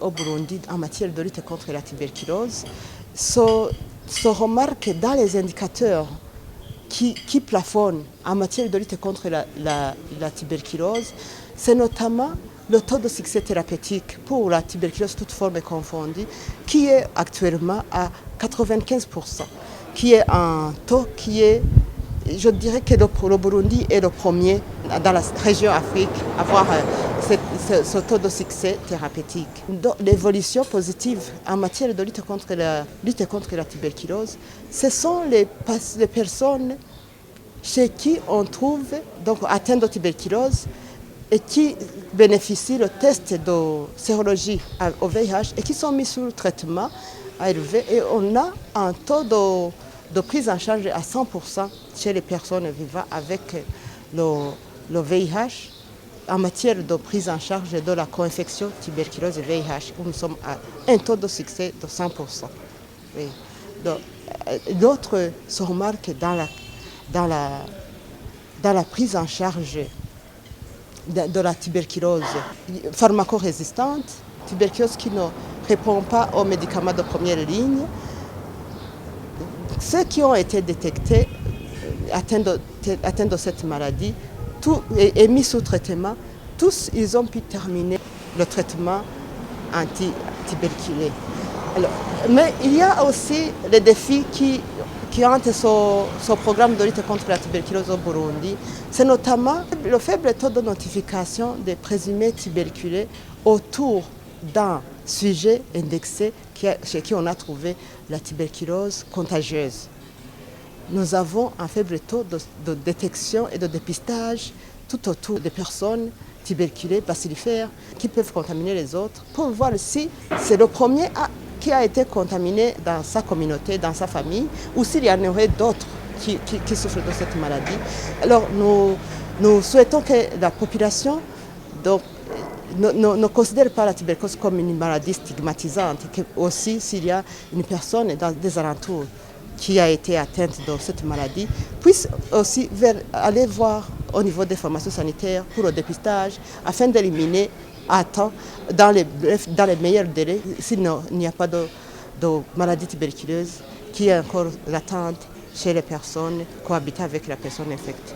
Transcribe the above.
Au Burundi, en matière de lutte contre la tuberculose, se remarque dans les indicateurs qui plafonnent en matière de lutte contre la tuberculose, c'est notamment le taux de succès thérapeutique pour la tuberculose toute forme confondue, qui est actuellement à 95%, qui est un taux qui est, je dirais que le Burundi est le premier dans la région Afrique à avoir ce taux de succès thérapeutique. L'évolution positive en matière de lutte contre la tuberculose, ce sont les personnes chez qui on trouve donc atteintes de tuberculose et qui bénéficient le test de sérologie au VIH et qui sont mis sous traitement ARV. Et on a un taux de prise en charge à 100% chez les personnes vivant avec le VIH en matière de prise en charge de la co-infection tuberculose et VIH, où nous sommes à un taux de succès de 100%. Oui. D'autres se remarquent dans la prise en charge de la tuberculose pharmacorésistante, tuberculose qui ne répond pas aux médicaments de première ligne. Ceux qui ont été détectés atteints de cette maladie et mis sous traitement, tous ils ont pu terminer le traitement anti-tuberculé. Mais il y a aussi les défis qui hantent ce programme de lutte contre la tuberculose au Burundi. C'est notamment le faible taux de notification des présumés tuberculés autour d'un sujet indexé chez qui on a trouvé la tuberculose contagieuse. Nous avons un faible taux de détection et de dépistage tout autour des personnes tuberculées, bacillifères, qui peuvent contaminer les autres, pour voir si c'est le premier qui a été contaminé dans sa communauté, dans sa famille, ou s'il y en aurait d'autres qui souffrent de cette maladie. Alors nous souhaitons que la population ne considère pas la tuberculose comme une maladie stigmatisante, que aussi s'il y a une personne dans des alentours qui a été atteinte de cette maladie, puisse aussi aller voir au niveau des formations sanitaires pour le dépistage, afin d'éliminer à temps, dans les meilleurs délais, s'il n'y a pas de maladie tuberculeuse qui est encore latente chez les personnes cohabitant avec la personne infectée.